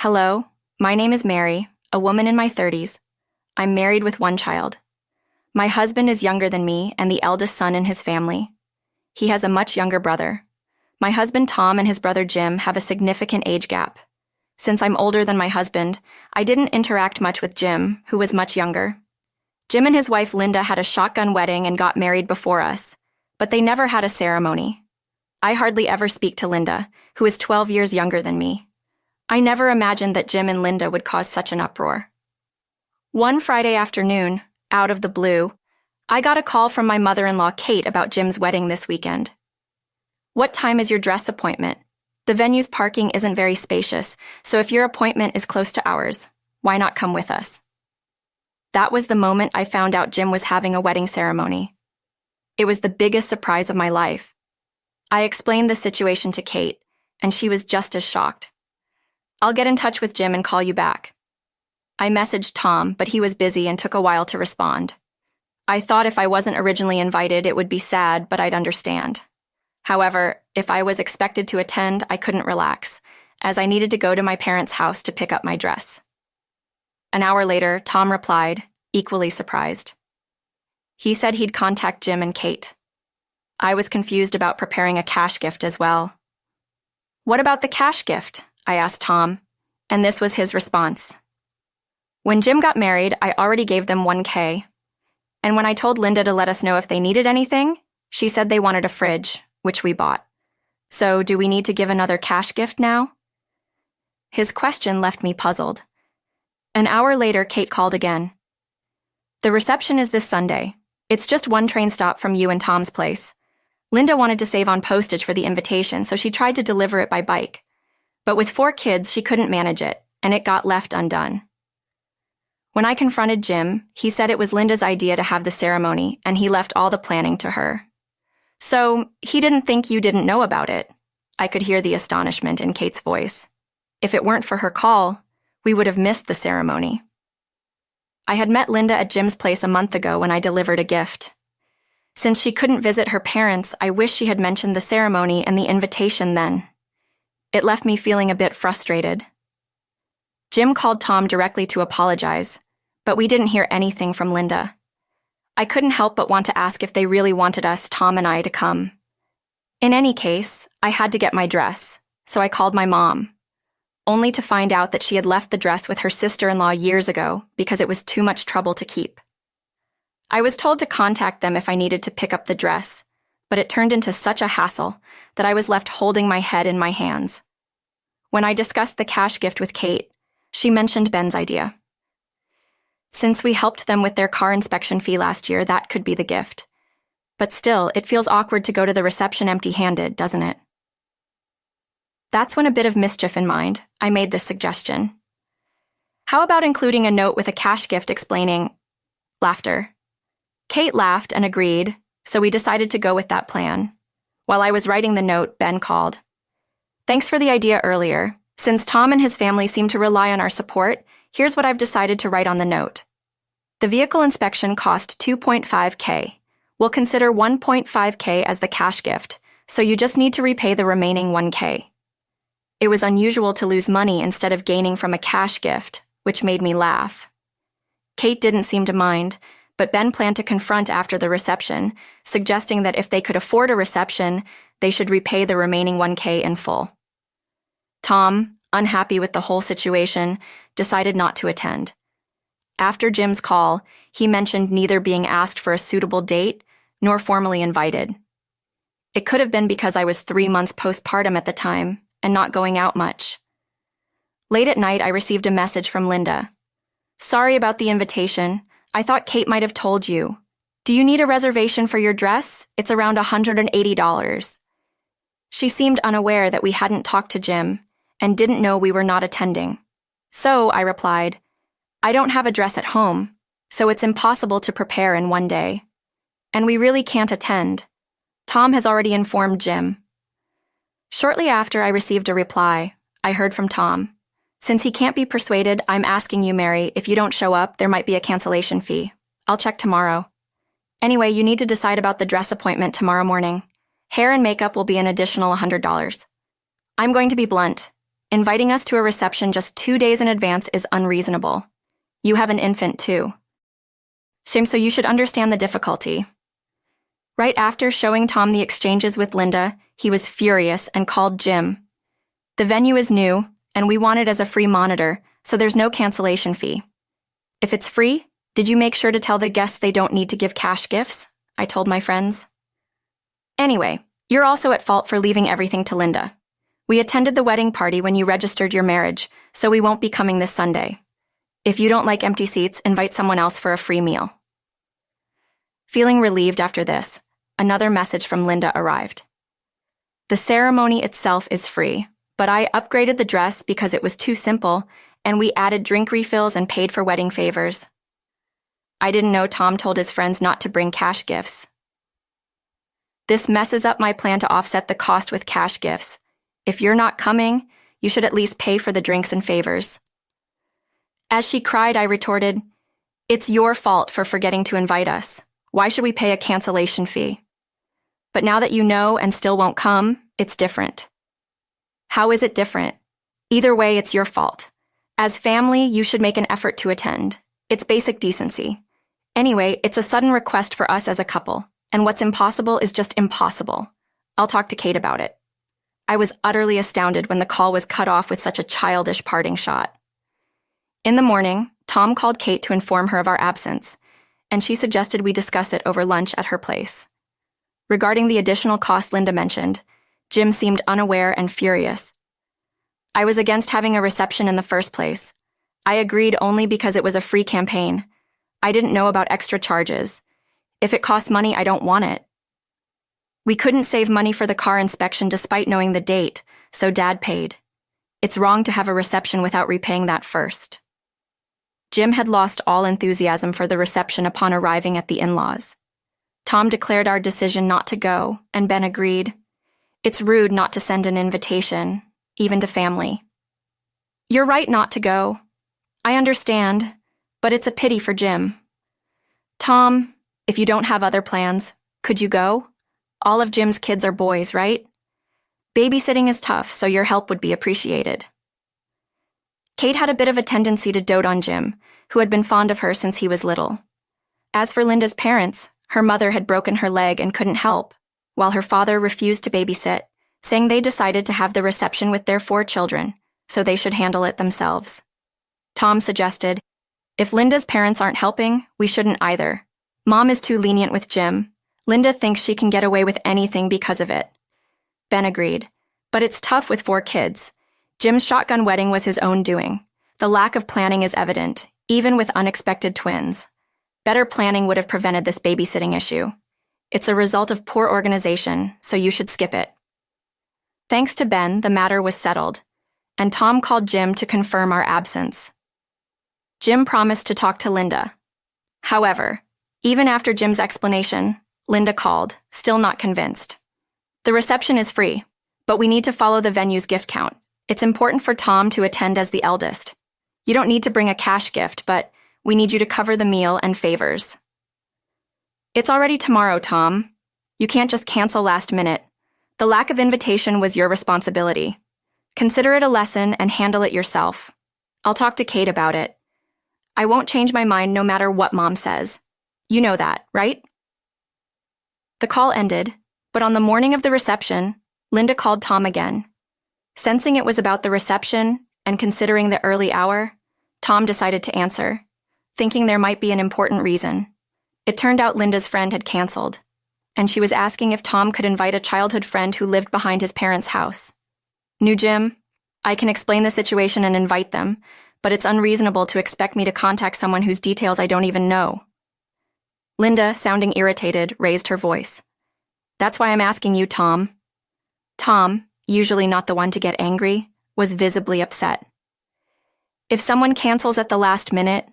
Hello, my name is Mary, a woman in my 30s. I'm married with one child. My husband is younger than me and the eldest son in his family. He has a much younger brother. My husband Tom and his brother Jim have a significant age gap. Since I'm older than my husband, I didn't interact much with Jim, who was much younger. Jim and his wife Linda had a shotgun wedding and got married before us, but they never had a ceremony. I hardly ever speak to Linda, who is 12 years younger than me. I never imagined that Jim and Linda would cause such an uproar. One Friday afternoon, out of the blue, I got a call from my mother-in-law Kate about Jim's wedding this weekend. "What time is your dress appointment? The venue's parking isn't very spacious, so if your appointment is close to ours, why not come with us?" That was the moment I found out Jim was having a wedding ceremony. It was the biggest surprise of my life. I explained the situation to Kate, and she was just as shocked. "I'll get in touch with Jim and call you back." I messaged Tom, but he was busy and took a while to respond. I thought if I wasn't originally invited, it would be sad, but I'd understand. However, if I was expected to attend, I couldn't relax, as I needed to go to my parents' house to pick up my dress. An hour later, Tom replied, equally surprised. He said he'd contact Jim and Kate. I was confused about preparing a cash gift as well. "What about the cash gift?" I asked Tom, and this was his response. "When Jim got married, I already gave them $1,000. And when I told Linda to let us know if they needed anything, she said they wanted a fridge, which we bought. So do we need to give another cash gift now?" His question left me puzzled. An hour later, Kate called again. "The reception is this Sunday. It's just one train stop from you and Tom's place. Linda wanted to save on postage for the invitation, so she tried to deliver it by bike. But with 4 kids, she couldn't manage it, and it got left undone." When I confronted Jim, he said it was Linda's idea to have the ceremony, and he left all the planning to her. "So, he didn't think you didn't know about it?" I could hear the astonishment in Kate's voice. If it weren't for her call, we would have missed the ceremony. I had met Linda at Jim's place a month ago when I delivered a gift. Since she couldn't visit her parents, I wish she had mentioned the ceremony and the invitation then. It left me feeling a bit frustrated. Jim called Tom directly to apologize, but we didn't hear anything from Linda. I couldn't help but want to ask if they really wanted us, Tom and I, to come. In any case, I had to get my dress, so I called my mom, only to find out that she had left the dress with her sister-in-law years ago because it was too much trouble to keep. I was told to contact them if I needed to pick up the dress, but it turned into such a hassle that I was left holding my head in my hands. When I discussed the cash gift with Kate, she mentioned Ben's idea. Since we helped them with their car inspection fee last year, that could be the gift. But still, it feels awkward to go to the reception empty-handed, doesn't it? That's when, a bit of mischief in mind, I made this suggestion. "How about including a note with a cash gift explaining..." Laughter. Kate laughed and agreed, so we decided to go with that plan. While I was writing the note, Ben called. "Thanks for the idea earlier. Since Tom and his family seem to rely on our support, here's what I've decided to write on the note. The vehicle inspection cost $2.5K. We'll consider $1.5K as the cash gift, so you just need to repay the remaining $1K. It was unusual to lose money instead of gaining from a cash gift, which made me laugh. Kate didn't seem to mind, but Ben planned to confront after the reception, suggesting that if they could afford a reception, they should repay the remaining $1K in full. Tom, unhappy with the whole situation, decided not to attend. After Jim's call, he mentioned neither being asked for a suitable date nor formally invited. It could have been because I was 3 months postpartum at the time and not going out much. Late at night, I received a message from Linda. "Sorry about the invitation. I thought Kate might have told you. Do you need a reservation for your dress? It's around $180. She seemed unaware that we hadn't talked to Jim and didn't know we were not attending. So, I replied, "I don't have a dress at home, so it's impossible to prepare in one day. And we really can't attend. Tom has already informed Jim." Shortly after I received a reply, I heard from Tom. "Since he can't be persuaded, I'm asking you, Mary, if you don't show up, there might be a cancellation fee. I'll check tomorrow. Anyway, you need to decide about the dress appointment tomorrow morning. Hair and makeup will be an additional $100. I'm going to be blunt. Inviting us to a reception just 2 days in advance is unreasonable. You have an infant too. So you should understand the difficulty. Right after showing Tom the exchanges with Linda, he was furious and called Jim. The venue is new, and we want it as a free monitor, so there's no cancellation fee. If it's free, did you make sure to tell the guests they don't need to give cash gifts? I told my friends. Anyway, you're also at fault for leaving everything to Linda. We attended the wedding party when you registered your marriage, so we won't be coming this Sunday. If you don't like empty seats, invite someone else for a free meal. Feeling relieved after this, another message from Linda arrived. The ceremony itself is free, but I upgraded the dress because it was too simple, and we added drink refills and paid for wedding favors. I didn't know Tom told his friends not to bring cash gifts. This messes up my plan to offset the cost with cash gifts. If you're not coming, you should at least pay for the drinks and favors. As she cried, I retorted, "It's your fault for forgetting to invite us. Why should we pay a cancellation fee? But now that you know and still won't come, it's different." How is it different? Either way, it's your fault. As family, you should make an effort to attend. It's basic decency. Anyway, it's a sudden request for us as a couple, and what's impossible is just impossible. I'll talk to Kate about it. I was utterly astounded when the call was cut off with such a childish parting shot. In the morning, Tom called Kate to inform her of our absence, and she suggested we discuss it over lunch at her place. Regarding the additional cost Linda mentioned, Jim seemed unaware and furious. I was against having a reception in the first place. I agreed only because it was a free campaign. I didn't know about extra charges. If it costs money, I don't want it. We couldn't save money for the car inspection despite knowing the date, so Dad paid. It's wrong to have a reception without repaying that first. Jim had lost all enthusiasm for the reception upon arriving at the in-laws. Tom declared our decision not to go, and Ben agreed. It's rude not to send an invitation, even to family. You're right not to go. I understand, but it's a pity for Jim. Tom, if you don't have other plans, could you go? All of Jim's kids are boys, right? Babysitting is tough, so your help would be appreciated. Kate had a bit of a tendency to dote on Jim, who had been fond of her since he was little. As for Linda's parents, her mother had broken her leg and couldn't help, while her father refused to babysit, saying they decided to have the reception with their 4 children, so they should handle it themselves. Tom suggested, if Linda's parents aren't helping, we shouldn't either. Mom is too lenient with Jim. Linda thinks she can get away with anything because of it. Ben agreed, but it's tough with 4 kids. Jim's shotgun wedding was his own doing. The lack of planning is evident, even with unexpected twins. Better planning would have prevented this babysitting issue. It's a result of poor organization, so you should skip it. Thanks to Ben, the matter was settled, and Tom called Jim to confirm our absence. Jim promised to talk to Linda. However, even after Jim's explanation, Linda called, still not convinced. The reception is free, but we need to follow the venue's gift count. It's important for Tom to attend as the eldest. You don't need to bring a cash gift, but we need you to cover the meal and favors. It's already tomorrow, Tom. You can't just cancel last minute. The lack of invitation was your responsibility. Consider it a lesson and handle it yourself. I'll talk to Kate about it. I won't change my mind no matter what Mom says. You know that, right? The call ended, but on the morning of the reception, Linda called Tom again. Sensing it was about the reception and considering the early hour, Tom decided to answer, thinking there might be an important reason. It turned out Linda's friend had canceled, and she was asking if Tom could invite a childhood friend who lived behind his parents' house. New Jim, I can explain the situation and invite them, but it's unreasonable to expect me to contact someone whose details I don't even know. Linda, sounding irritated, raised her voice. That's why I'm asking you, Tom. Tom, usually not the one to get angry, was visibly upset. If someone cancels at the last minute,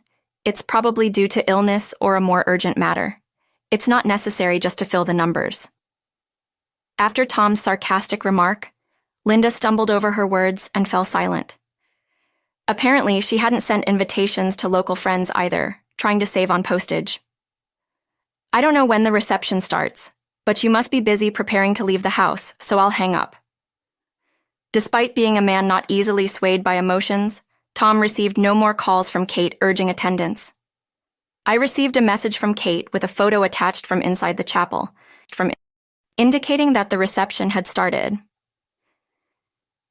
it's probably due to illness or a more urgent matter. It's not necessary just to fill the numbers. After Tom's sarcastic remark, Linda stumbled over her words and fell silent. Apparently, she hadn't sent invitations to local friends either, trying to save on postage. I don't know when the reception starts, but you must be busy preparing to leave the house, so I'll hang up. Despite being a man not easily swayed by emotions, Tom received no more calls from Kate urging attendance. I received a message from Kate with a photo attached from inside the chapel, indicating that the reception had started.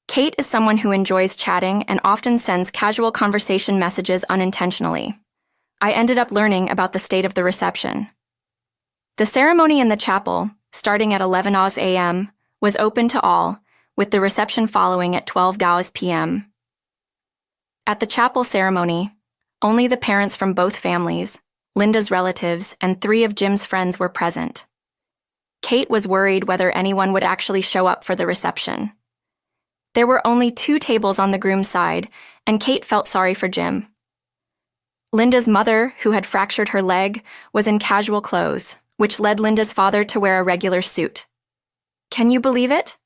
Kate is someone who enjoys chatting and often sends casual conversation messages unintentionally. I ended up learning about the state of the reception. The ceremony in the chapel, starting at 11 a.m., was open to all, with the reception following at 12 p.m. At the chapel ceremony, only the parents from both families, Linda's relatives, and 3 of Jim's friends were present. Kate was worried whether anyone would actually show up for the reception. There were only 2 tables on the groom's side, and Kate felt sorry for Jim. Linda's mother, who had fractured her leg, was in casual clothes, which led Linda's father to wear a regular suit. Can you believe it?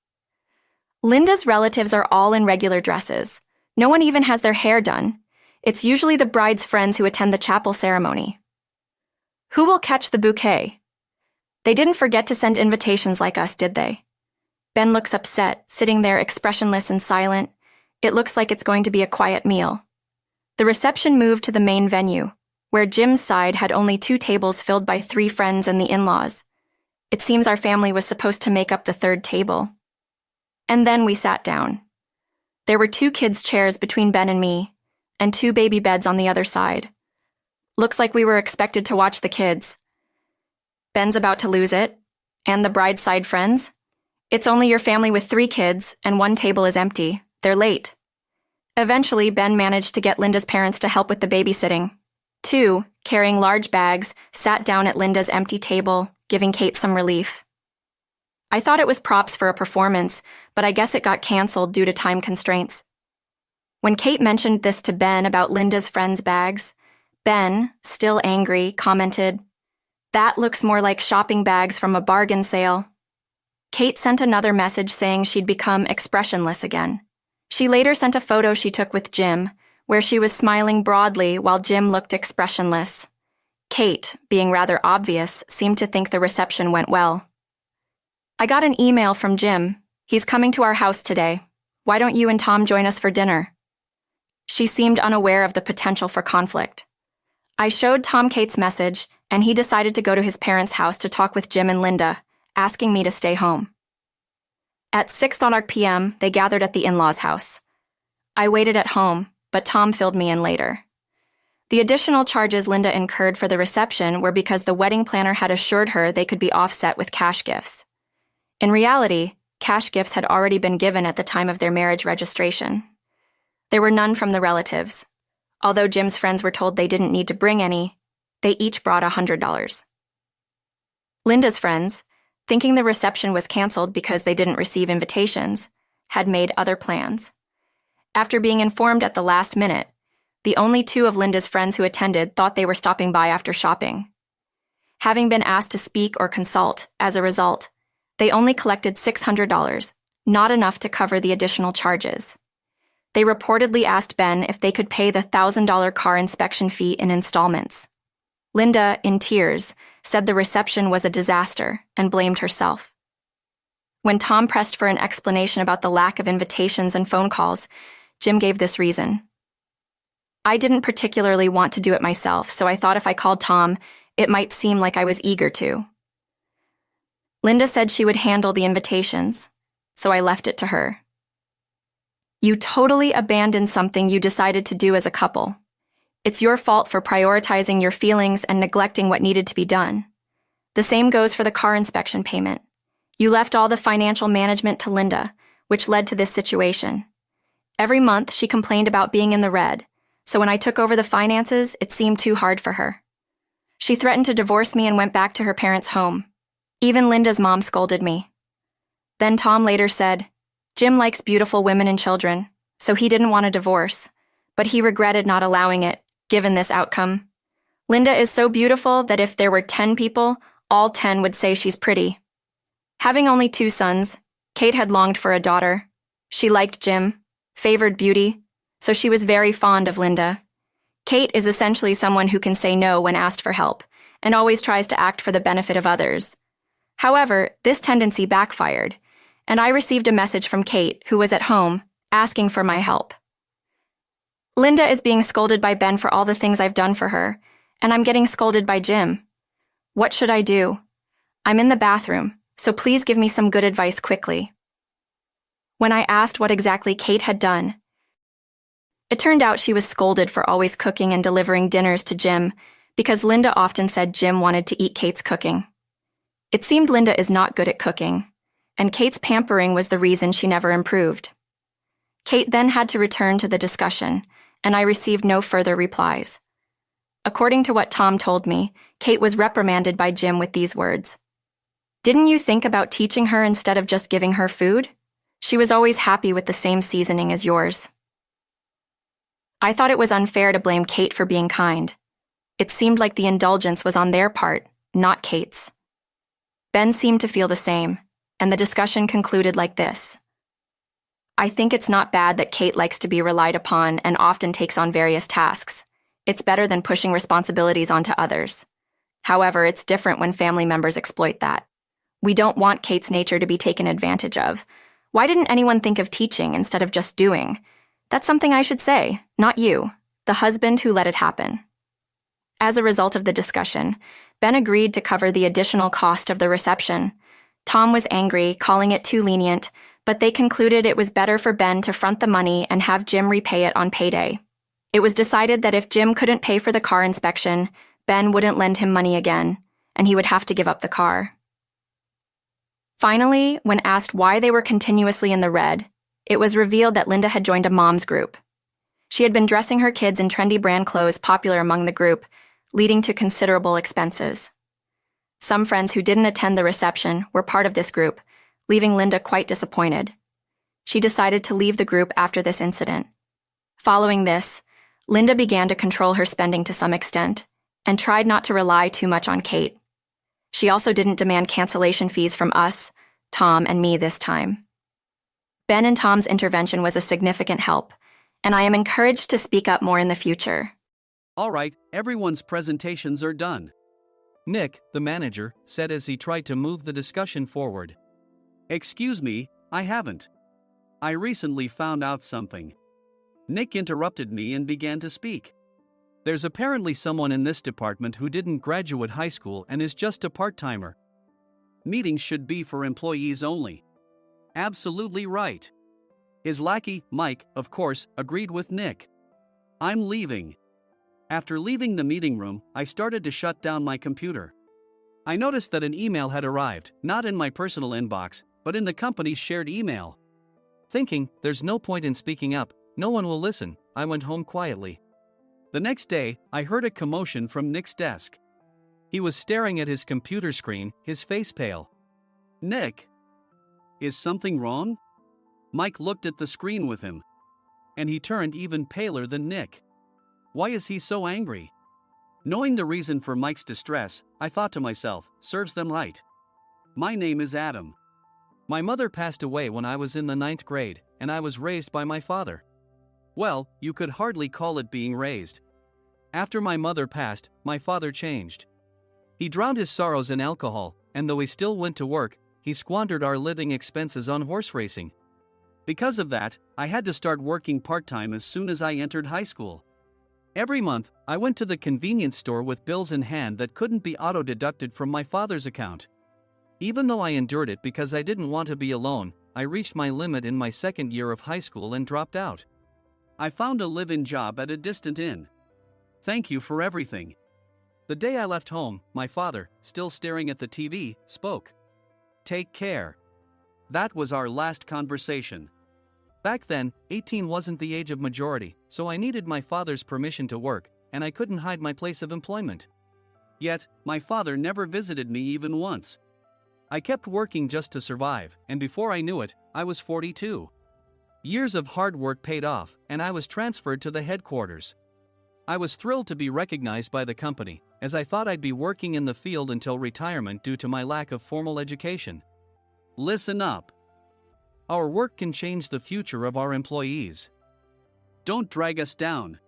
Linda's relatives are all in regular dresses. No one even has their hair done. It's usually the bride's friends who attend the chapel ceremony. Who will catch the bouquet? They didn't forget to send invitations like us, did they? Ben looks upset, sitting there expressionless and silent. It looks like it's going to be a quiet meal. The reception moved to the main venue, where Jim's side had only 2 tables filled by 3 friends and the in-laws. It seems our family was supposed to make up the 3rd table. And then we sat down. There were 2 kids' chairs between Ben and me, and 2 baby beds on the other side. Looks like we were expected to watch the kids. Ben's about to lose it, and the bride's side friends. It's only your family with 3 kids, and 1 table is empty. They're late. Eventually, Ben managed to get Linda's parents to help with the babysitting. 2, carrying large bags, sat down at Linda's empty table, giving Kate some relief. I thought it was props for a performance, but I guess it got canceled due to time constraints. When Kate mentioned this to Ben about Linda's friends' bags, Ben, still angry, commented, "That looks more like shopping bags from a bargain sale." Kate sent another message saying she'd become expressionless again. She later sent a photo she took with Jim, where she was smiling broadly while Jim looked expressionless. Kate, being rather obvious, seemed to think the reception went well. I got an email from Jim. He's coming to our house today. Why don't you and Tom join us for dinner? She seemed unaware of the potential for conflict. I showed Tom Kate's message, and he decided to go to his parents' house to talk with Jim and Linda, asking me to stay home. At 6 p.m., they gathered at the in-laws' house. I waited at home, but Tom filled me in later. The additional charges Linda incurred for the reception were because the wedding planner had assured her they could be offset with cash gifts. In reality, cash gifts had already been given at the time of their marriage registration. There were none from the relatives. Although Jim's friends were told they didn't need to bring any, they each brought $100. Linda's friends, thinking the reception was canceled because they didn't receive invitations, had made other plans. After being informed at the last minute, the only 2 of Linda's friends who attended thought they were stopping by after shopping. Having been asked to speak or consult, as a result, they only collected $600, not enough to cover the additional charges. They reportedly asked Ben if they could pay the $1,000 car inspection fee in installments. Linda, in tears, said the reception was a disaster and blamed herself. When Tom pressed for an explanation about the lack of invitations and phone calls, Jim gave this reason. "I didn't particularly want to do it myself, so I thought if I called Tom, it might seem like I was eager to." Linda said she would handle the invitations, so I left it to her. You totally abandoned something you decided to do as a couple. It's your fault for prioritizing your feelings and neglecting what needed to be done. The same goes for the car inspection payment. You left all the financial management to Linda, which led to this situation. Every month, she complained about being in the red, so when I took over the finances, it seemed too hard for her. She threatened to divorce me and went back to her parents' home. Even Linda's mom scolded me. Then Tom later said, Jim likes beautiful women and children, so he didn't want a divorce, but he regretted not allowing it, given this outcome. Linda is so beautiful that if there were 10 people, all 10 would say she's pretty. Having only 2 sons, Kate had longed for a daughter. She liked Jim, favored beauty, so she was very fond of Linda. Kate is essentially someone who can say no when asked for help, and always tries to act for the benefit of others. However, this tendency backfired, and I received a message from Kate, who was at home, asking for my help. Linda is being scolded by Ben for all the things I've done for her, and I'm getting scolded by Jim. What should I do? I'm in the bathroom, so please give me some good advice quickly. When I asked what exactly Kate had done, it turned out she was scolded for always cooking and delivering dinners to Jim because Linda often said Jim wanted to eat Kate's cooking. It seemed Linda is not good at cooking, and Kate's pampering was the reason she never improved. Kate then had to return to the discussion, and I received no further replies. According to what Tom told me, Kate was reprimanded by Jim with these words. "Didn't you think about teaching her instead of just giving her food? She was always happy with the same seasoning as yours." I thought it was unfair to blame Kate for being kind. It seemed like the indulgence was on their part, not Kate's. Ben seemed to feel the same, and the discussion concluded like this. "I think it's not bad that Kate likes to be relied upon and often takes on various tasks. It's better than pushing responsibilities onto others. However, it's different when family members exploit that. We don't want Kate's nature to be taken advantage of. Why didn't anyone think of teaching instead of just doing? That's something I should say, not you, the husband who let it happen." As a result of the discussion, Ben agreed to cover the additional cost of the reception. Tom was angry, calling it too lenient, but they concluded it was better for Ben to front the money and have Jim repay it on payday. It was decided that if Jim couldn't pay for the car inspection, Ben wouldn't lend him money again, and he would have to give up the car. Finally, when asked why they were continuously in the red, it was revealed that Linda had joined a mom's group. She had been dressing her kids in trendy brand clothes popular among the group, leading to considerable expenses. Some friends who didn't attend the reception were part of this group, leaving Linda quite disappointed. She decided to leave the group after this incident. Following this, Linda began to control her spending to some extent and tried not to rely too much on Kate. She also didn't demand cancellation fees from us, Tom, and me this time. Ben and Tom's intervention was a significant help, and I am encouraged to speak up more in the future. All right, everyone's presentations are done. Nick, the manager, said as he tried to move the discussion forward. Excuse me, I haven't. I recently found out something. Nick interrupted me and began to speak. There's apparently someone in this department who didn't graduate high school and is just a part-timer. Meetings should be for employees only. Absolutely right. His lackey, Mike, of course, agreed with Nick. I'm leaving. After leaving the meeting room, I started to shut down my computer. I noticed that an email had arrived, not in my personal inbox, but in the company's shared email. Thinking, there's no point in speaking up, no one will listen, I went home quietly. The next day, I heard a commotion from Nick's desk. He was staring at his computer screen, his face pale. Nick? Is something wrong? Mike looked at the screen with him. And he turned even paler than Nick. Why is he so angry? Knowing the reason for Mike's distress, I thought to myself, serves them right. My name is Adam. My mother passed away when I was in the 9th grade, and I was raised by my father. Well, you could hardly call it being raised. After my mother passed, my father changed. He drowned his sorrows in alcohol, and though he still went to work, he squandered our living expenses on horse racing. Because of that, I had to start working part-time as soon as I entered high school. Every month, I went to the convenience store with bills in hand that couldn't be auto-deducted from my father's account. Even though I endured it because I didn't want to be alone, I reached my limit in my 2nd year of high school and dropped out. I found a live-in job at a distant inn. Thank you for everything. The day I left home, my father, still staring at the TV, spoke. Take care. That was our last conversation. Back then, 18 wasn't the age of majority, so I needed my father's permission to work, and I couldn't hide my place of employment. Yet, my father never visited me even once. I kept working just to survive, and before I knew it, I was 42. Years of hard work paid off, and I was transferred to the headquarters. I was thrilled to be recognized by the company, as I thought I'd be working in the field until retirement due to my lack of formal education. Listen up. Our work can change the future of our employees. Don't drag us down.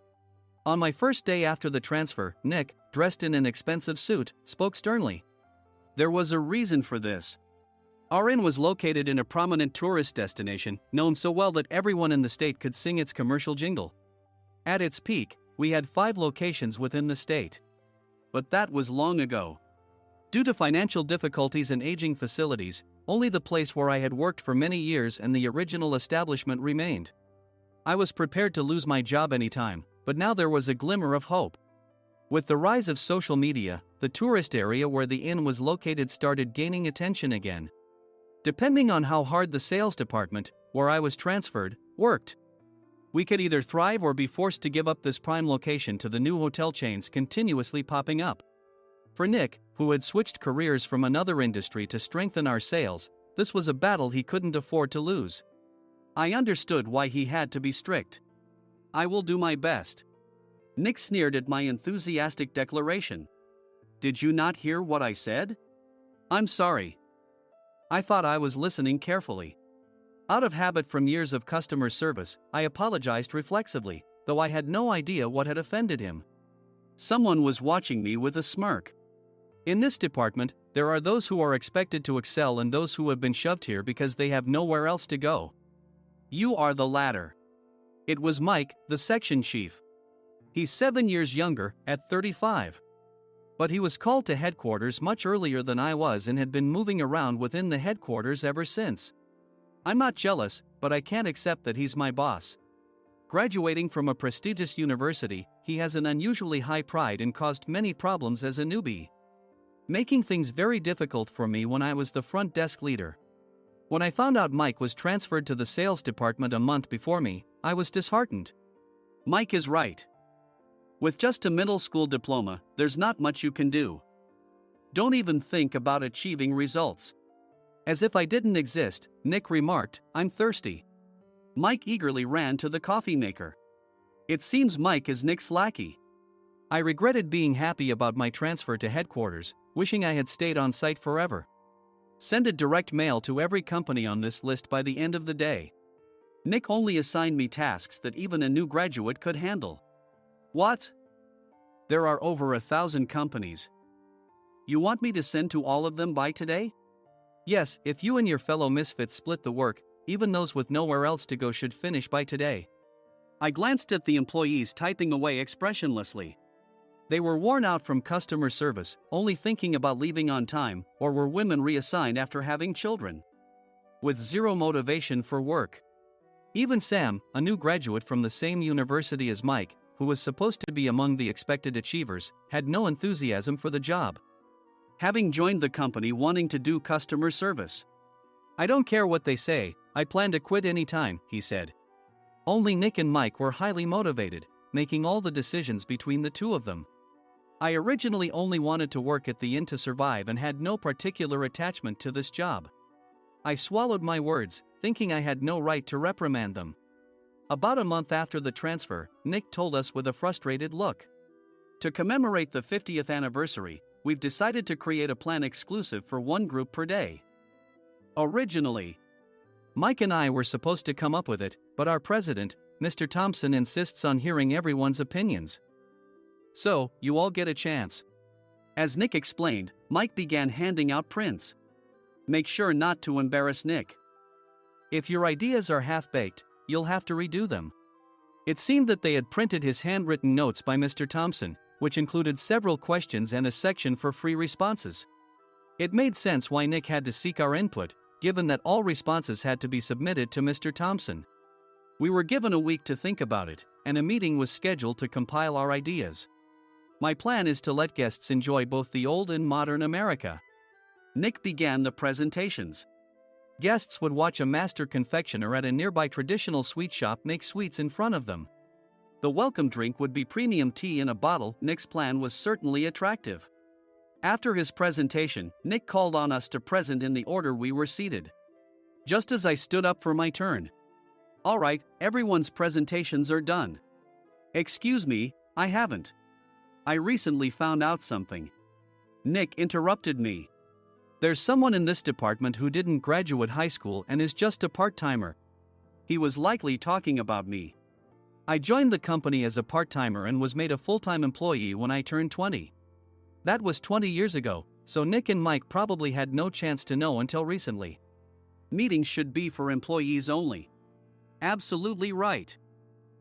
On my first day after the transfer, Nick, dressed in an expensive suit, spoke sternly. There was a reason for this. Our inn was located in a prominent tourist destination, known so well that everyone in the state could sing its commercial jingle. At its peak, we had 5 locations within the state. But that was long ago. Due to financial difficulties and aging facilities, only the place where I had worked for many years and the original establishment remained. I was prepared to lose my job anytime, but now there was a glimmer of hope. With the rise of social media, the tourist area where the inn was located started gaining attention again. Depending on how hard the sales department, where I was transferred, worked, we could either thrive or be forced to give up this prime location to the new hotel chains continuously popping up. For Nick, who had switched careers from another industry to strengthen our sales, this was a battle he couldn't afford to lose. I understood why he had to be strict. "I will do my best." Nick sneered at my enthusiastic declaration. "Did you not hear what I said?" "I'm sorry." I thought I was listening carefully. Out of habit from years of customer service, I apologized reflexively, though I had no idea what had offended him. Someone was watching me with a smirk. In this department, there are those who are expected to excel and those who have been shoved here because they have nowhere else to go. You are the latter. It was Mike, the section chief. He's 7 years younger, at 35. But he was called to headquarters much earlier than I was and had been moving around within the headquarters ever since. I'm not jealous, but I can't accept that he's my boss. Graduating from a prestigious university, he has an unusually high pride and caused many problems as a newbie, making things very difficult for me when I was the front desk leader. When I found out Mike was transferred to the sales department a month before me, I was disheartened. Mike is right. With just a middle school diploma, there's not much you can do. Don't even think about achieving results. As if I didn't exist, Nick remarked, "I'm thirsty." Mike eagerly ran to the coffee maker. It seems Mike is Nick's lackey. I regretted being happy about my transfer to headquarters, wishing I had stayed on site forever. Send a direct mail to every company on this list by the end of the day. Nick only assigned me tasks that even a new graduate could handle. What? There are over 1,000 companies. You want me to send to all of them by today? Yes, if you and your fellow misfits split the work, even those with nowhere else to go should finish by today. I glanced at the employees typing away expressionlessly. They were worn out from customer service, only thinking about leaving on time, or were women reassigned after having children, with zero motivation for work. Even Sam, a new graduate from the same university as Mike, who was supposed to be among the expected achievers, had no enthusiasm for the job, having joined the company wanting to do customer service. "I don't care what they say, I plan to quit any time," he said. Only Nick and Mike were highly motivated, making all the decisions between the two of them. I originally only wanted to work at the inn to survive and had no particular attachment to this job. I swallowed my words, thinking I had no right to reprimand them. About a month after the transfer, Nick told us with a frustrated look. "To commemorate the 50th anniversary, we've decided to create a plan exclusive for one group per day. Originally, Mike and I were supposed to come up with it, but our president, Mr. Thompson, insists on hearing everyone's opinions. So, you all get a chance." As Nick explained, Mike began handing out prints. Make sure not to embarrass Nick. If your ideas are half-baked, you'll have to redo them. It seemed that they had printed his handwritten notes by Mr. Thompson, which included several questions and a section for free responses. It made sense why Nick had to seek our input, given that all responses had to be submitted to Mr. Thompson. We were given a week to think about it, and a meeting was scheduled to compile our ideas. My plan is to let guests enjoy both the old and modern America. Nick began the presentations. Guests would watch a master confectioner at a nearby traditional sweet shop make sweets in front of them. The welcome drink would be premium tea in a bottle. Nick's plan was certainly attractive. After his presentation, Nick called on us to present in the order we were seated. Just as I stood up for my turn. "All right, everyone's presentations are done." "Excuse me, I haven't. I recently found out something." Nick interrupted me. "There's someone in this department who didn't graduate high school and is just a part-timer." He was likely talking about me. I joined the company as a part-timer and was made a full-time employee when I turned 20. That was 20 years ago, so Nick and Mike probably had no chance to know until recently. Meetings should be for employees only. Absolutely right.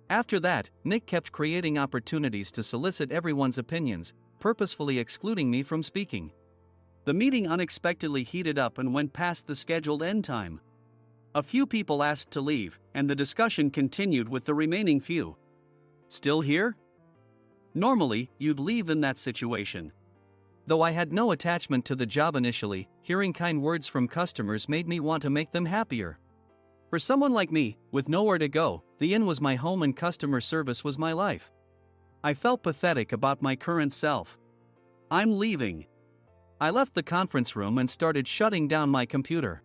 After that, Nick kept creating opportunities to solicit everyone's opinions, purposefully excluding me from speaking. The meeting unexpectedly heated up and went past the scheduled end time. A few people asked to leave, and the discussion continued with the remaining few. Still here? Normally, you'd leave in that situation. Though I had no attachment to the job initially, hearing kind words from customers made me want to make them happier. For someone like me, with nowhere to go, the inn was my home and customer service was my life. I felt pathetic about my current self. I'm leaving. I left the conference room and started shutting down my computer.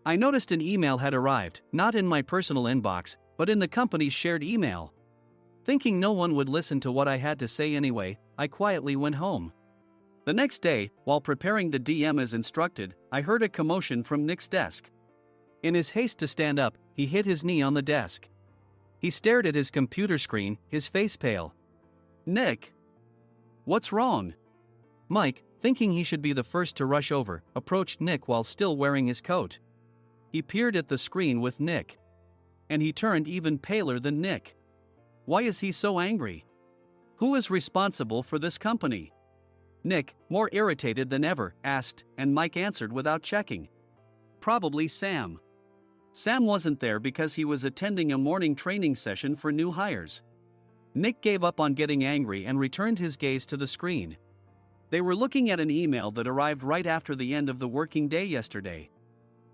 I noticed an email had arrived, not in my personal inbox, but in the company's shared email. Thinking no one would listen to what I had to say anyway, I quietly went home. The next day, while preparing the DM as instructed, I heard a commotion from Nick's desk. In his haste to stand up, he hit his knee on the desk. He stared at his computer screen, his face pale. Nick! What's wrong? Mike, thinking he should be the first to rush over, approached Nick while still wearing his coat. He peered at the screen with Nick. And he turned even paler than Nick. Why is he so angry? Who is responsible for this company? Nick, more irritated than ever, asked, and Mike answered without checking. Probably Sam. Sam wasn't there because he was attending a morning training session for new hires. Nick gave up on getting angry and returned his gaze to the screen. They were looking at an email that arrived right after the end of the working day yesterday.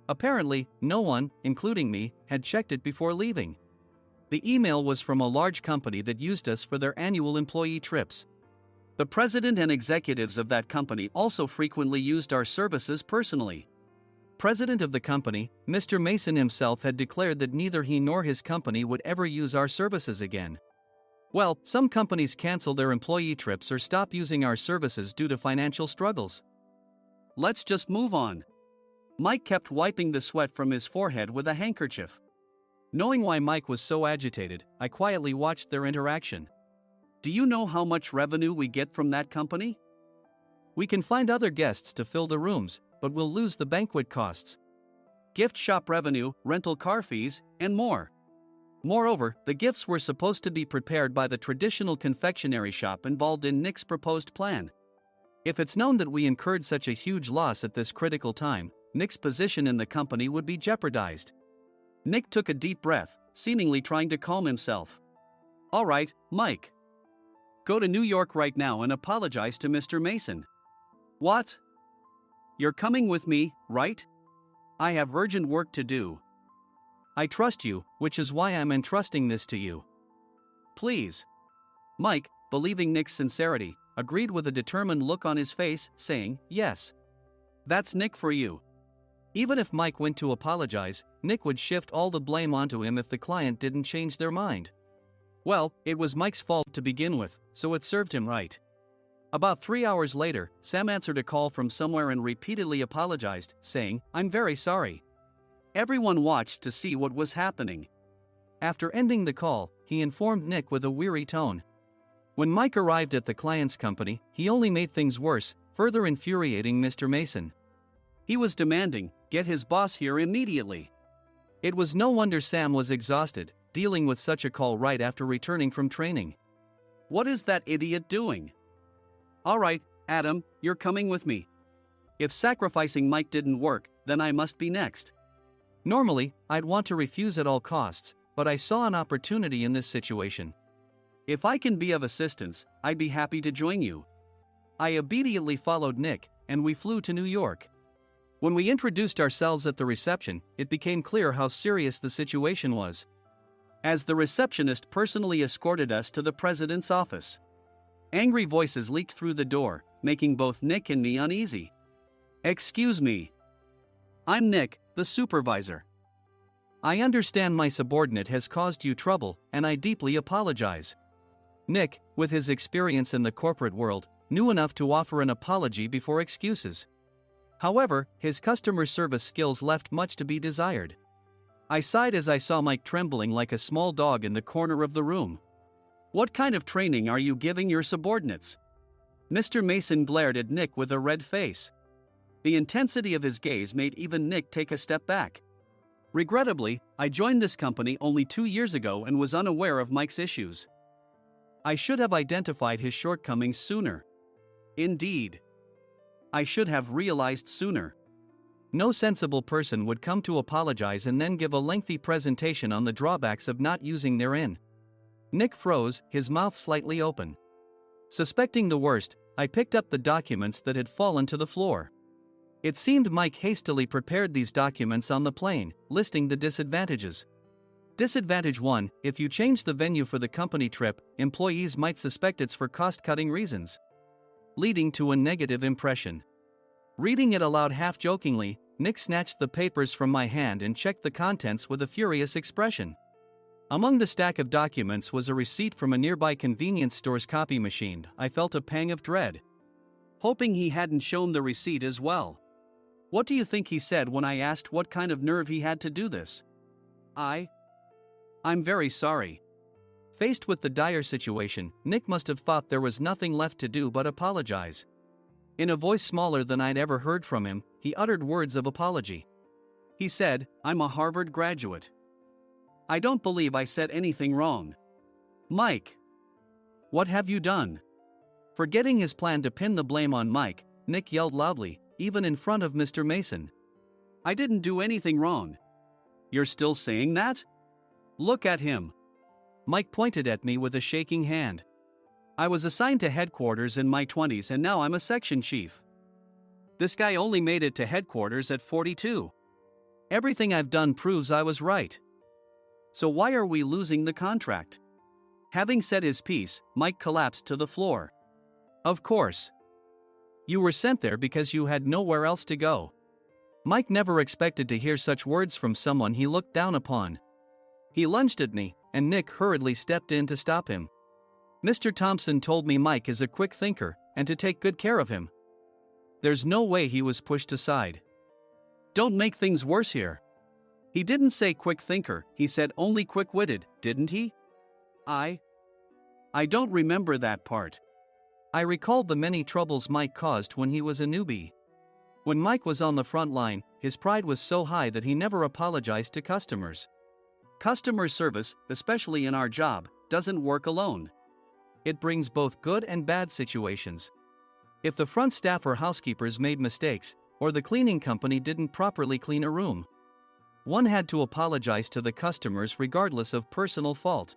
Apparently, no one, including me, had checked it before leaving. The email was from a large company that used us for their annual employee trips. The president and executives of that company also frequently used our services personally. President of the company, Mr. Mason himself, had declared that neither he nor his company would ever use our services again. Well, some companies cancel their employee trips or stop using our services due to financial struggles. Let's just move on. Mike kept wiping the sweat from his forehead with a handkerchief. Knowing why Mike was so agitated, I quietly watched their interaction. Do you know how much revenue we get from that company? We can find other guests to fill the rooms, but we'll lose the banquet costs, gift shop revenue, rental car fees, and more. Moreover, the gifts were supposed to be prepared by the traditional confectionery shop involved in Nick's proposed plan. If it's known that we incurred such a huge loss at this critical time, Nick's position in the company would be jeopardized. Nick took a deep breath, seemingly trying to calm himself. All right, Mike. Go to New York right now and apologize to Mr. Mason. What? You're coming with me, right? I have urgent work to do. I trust you, which is why I'm entrusting this to you. Please. Mike, believing Nick's sincerity, agreed with a determined look on his face, saying, yes. That's Nick for you. Even if Mike went to apologize, Nick would shift all the blame onto him if the client didn't change their mind. Well, it was Mike's fault to begin with, so it served him right. About 3 hours later, Sam answered a call from somewhere and repeatedly apologized, saying, I'm very sorry. Everyone watched to see what was happening. After ending the call, he informed Nick with a weary tone. When Mike arrived at the client's company, he only made things worse, further infuriating Mr. Mason. He was demanding, get his boss here immediately. It was no wonder Sam was exhausted, dealing with such a call right after returning from training. What is that idiot doing? All right, Adam, you're coming with me. If sacrificing Mike didn't work, then I must be next. Normally, I'd want to refuse at all costs, but I saw an opportunity in this situation. If I can be of assistance, I'd be happy to join you. I obediently followed Nick, and we flew to New York. When we introduced ourselves at the reception, it became clear how serious the situation was. As the receptionist personally escorted us to the president's office. Angry voices leaked through the door, making both Nick and me uneasy. Excuse me. I'm Nick, the supervisor. I understand my subordinate has caused you trouble, and I deeply apologize. Nick, with his experience in the corporate world, knew enough to offer an apology before excuses. However, his customer service skills left much to be desired. I sighed as I saw Mike trembling like a small dog in the corner of the room. What kind of training are you giving your subordinates? Mr. Mason glared at Nick with a red face. The intensity of his gaze made even Nick take a step back. Regrettably, I joined this company only 2 years ago and was unaware of Mike's issues. I should have identified his shortcomings sooner. Indeed. I should have realized sooner. No sensible person would come to apologize and then give a lengthy presentation on the drawbacks of not using their in. Nick froze, his mouth slightly open. Suspecting the worst, I picked up the documents that had fallen to the floor. It seemed Mike hastily prepared these documents on the plane, listing the disadvantages. Disadvantage 1: if you change the venue for the company trip, employees might suspect it's for cost-cutting reasons, leading to a negative impression. Reading it aloud half-jokingly, Nick snatched the papers from my hand and checked the contents with a furious expression. Among the stack of documents was a receipt from a nearby convenience store's copy machine. I felt a pang of dread, hoping he hadn't shown the receipt as well. What do you think he said when I asked what kind of nerve he had to do this? I'm very sorry. Faced with the dire situation, Nick must have thought there was nothing left to do but apologize. In a voice smaller than I'd ever heard from him, he uttered words of apology. He said, "I'm a Harvard graduate. I don't believe I said anything wrong." Mike! What have you done? Forgetting his plan to pin the blame on Mike, Nick yelled loudly, even in front of Mr. Mason. "I didn't do anything wrong." "You're still saying that? Look at him." Mike pointed at me with a shaking hand. "I was assigned to headquarters in my 20s and now I'm a section chief. This guy only made it to headquarters at 42. Everything I've done proves I was right. So why are we losing the contract?" Having said his piece, Mike collapsed to the floor. "Of course. You were sent there because you had nowhere else to go." Mike never expected to hear such words from someone he looked down upon. He lunged at me, and Nick hurriedly stepped in to stop him. "Mr. Thompson told me Mike is a quick thinker, and to take good care of him." There's no way he was pushed aside. "Don't make things worse here." "He didn't say quick thinker, he said only quick-witted, didn't he?" I don't remember that part." I recalled the many troubles Mike caused when he was a newbie. When Mike was on the front line, his pride was so high that he never apologized to customers. Customer service, especially in our job, doesn't work alone. It brings both good and bad situations. If the front staff or housekeepers made mistakes, or the cleaning company didn't properly clean a room, one had to apologize to the customers regardless of personal fault.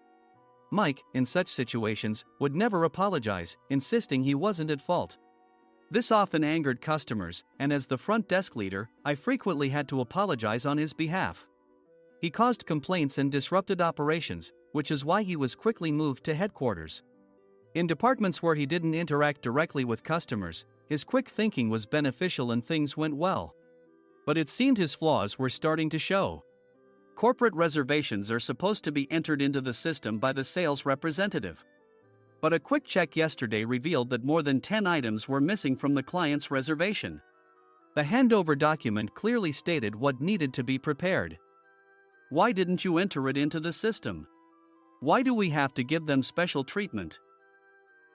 Mike, in such situations, would never apologize, insisting he wasn't at fault. This often angered customers, and as the front desk leader, I frequently had to apologize on his behalf. He caused complaints and disrupted operations, which is why he was quickly moved to headquarters. In departments where he didn't interact directly with customers, his quick thinking was beneficial and things went well. But it seemed his flaws were starting to show. Corporate reservations are supposed to be entered into the system by the sales representative. But a quick check yesterday revealed that more than 10 items were missing from the client's reservation. The handover document clearly stated what needed to be prepared. Why didn't you enter it into the system? Why do we have to give them special treatment?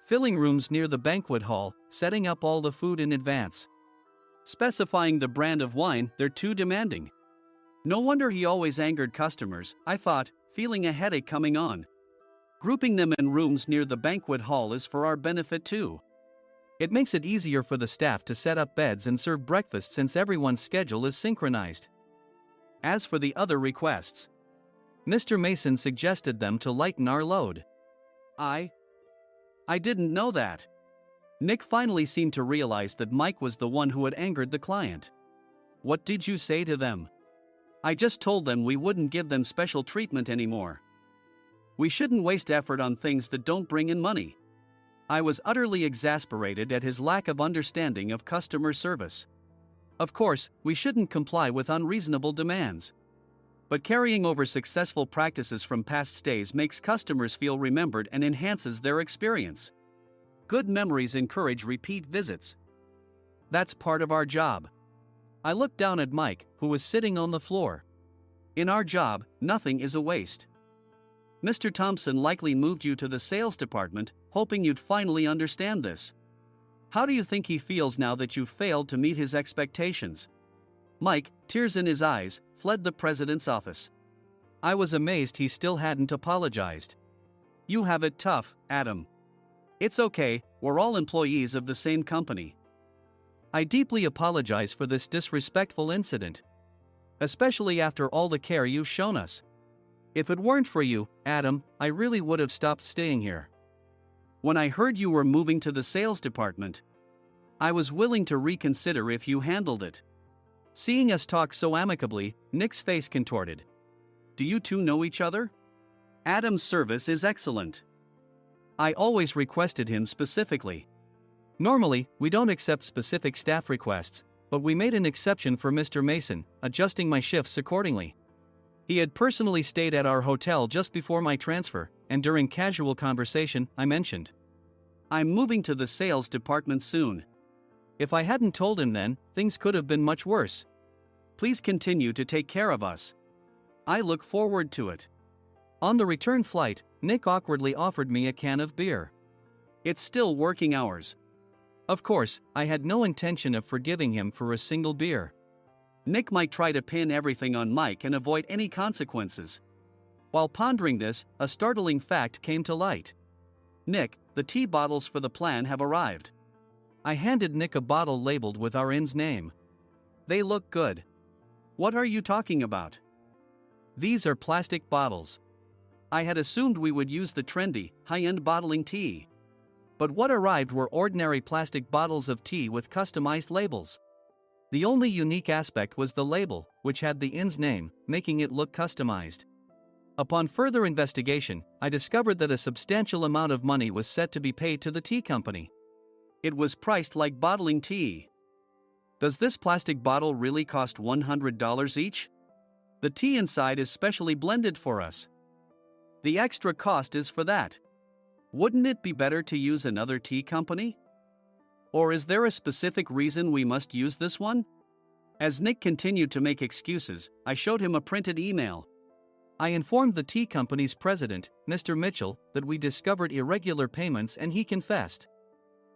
Filling rooms near the banquet hall, setting up all the food in advance. Specifying the brand of wine, they're too demanding. No wonder he always angered customers, I thought, feeling a headache coming on. Grouping them in rooms near the banquet hall is for our benefit too. It makes it easier for the staff to set up beds and serve breakfast since everyone's schedule is synchronized. As for the other requests, Mr. Mason suggested them to lighten our load. I didn't know that. Nick finally seemed to realize that Mike was the one who had angered the client. What did you say to them? I just told them we wouldn't give them special treatment anymore. We shouldn't waste effort on things that don't bring in money. I was utterly exasperated at his lack of understanding of customer service. Of course, we shouldn't comply with unreasonable demands. But carrying over successful practices from past stays makes customers feel remembered and enhances their experience. Good memories encourage repeat visits. That's part of our job. I looked down at Mike, who was sitting on the floor. In our job, nothing is a waste. Mr. Thompson likely moved you to the sales department, hoping you'd finally understand this. How do you think he feels now that you failed to meet his expectations? Mike, tears in his eyes, fled the president's office. I was amazed he still hadn't apologized. You have it tough, Adam. It's okay, we're all employees of the same company. I deeply apologize for this disrespectful incident. Especially after all the care you've shown us. If it weren't for you, Adam, I really would have stopped staying here. When I heard you were moving to the sales department, I was willing to reconsider if you handled it. Seeing us talk so amicably, Nick's face contorted. Do you two know each other? Adam's service is excellent. I always requested him specifically. Normally, we don't accept specific staff requests, but we made an exception for Mr. Mason, adjusting my shifts accordingly. He had personally stayed at our hotel just before my transfer, and during casual conversation, I mentioned, I'm moving to the sales department soon. If I hadn't told him then, things could have been much worse. Please continue to take care of us. I look forward to it. On the return flight, Nick awkwardly offered me a can of beer. It's still working hours. Of course, I had no intention of forgiving him for a single beer. Nick might try to pin everything on Mike and avoid any consequences. While pondering this, a startling fact came to light. Nick, the tea bottles for the plan have arrived. I handed Nick a bottle labeled with our inn's name. They look good. What are you talking about? These are plastic bottles. I had assumed we would use the trendy, high-end bottling tea. But what arrived were ordinary plastic bottles of tea with customized labels. The only unique aspect was the label, which had the inn's name, making it look customized. Upon further investigation, I discovered that a substantial amount of money was set to be paid to the tea company. It was priced like bottling tea. Does this plastic bottle really cost $100 each? The tea inside is specially blended for us. The extra cost is for that. Wouldn't it be better to use another tea company? Or is there a specific reason we must use this one? As Nick continued to make excuses, I showed him a printed email. I informed the tea company's president, Mr. Mitchell, that we discovered irregular payments and he confessed.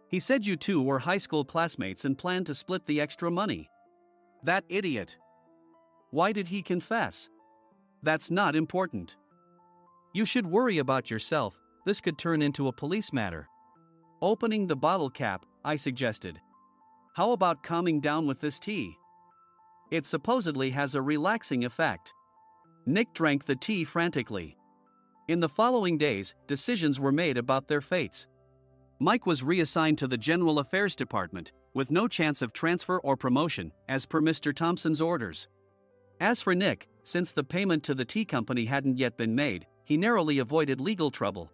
He said you two were high school classmates and planned to split the extra money. That idiot. Why did he confess? That's not important. You should worry about yourself, this could turn into a police matter. Opening the bottle cap, I suggested. How about calming down with this tea? It supposedly has a relaxing effect. Nick drank the tea frantically. In the following days, decisions were made about their fates. Mike was reassigned to the General Affairs Department, with no chance of transfer or promotion, as per Mr. Thompson's orders. As for Nick, since the payment to the tea company hadn't yet been made, he narrowly avoided legal trouble.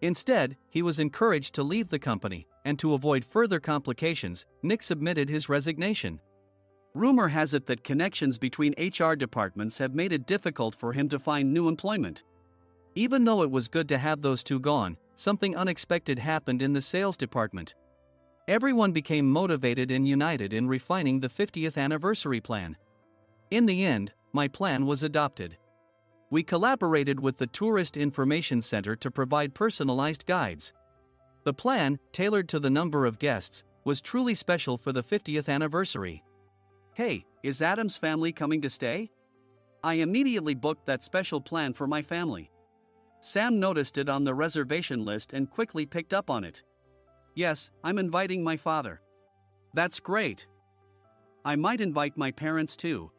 Instead, he was encouraged to leave the company, and to avoid further complications, Nick submitted his resignation. Rumor has it that connections between HR departments have made it difficult for him to find new employment. Even though it was good to have those two gone, something unexpected happened in the sales department. Everyone became motivated and united in refining the 50th anniversary plan. In the end, my plan was adopted. We collaborated with the Tourist Information Center to provide personalized guides. The plan, tailored to the number of guests, was truly special for the 50th anniversary. Hey, is Adam's family coming to stay? I immediately booked that special plan for my family. Sam noticed it on the reservation list and quickly picked up on it. Yes, I'm inviting my father. That's great. I might invite my parents too.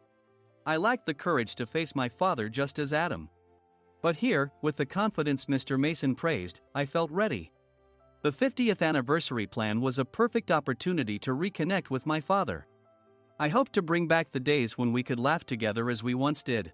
I lacked the courage to face my father just as Adam. But here, with the confidence Mr. Mason praised, I felt ready. The 50th anniversary plan was a perfect opportunity to reconnect with my father. I hoped to bring back the days when we could laugh together as we once did.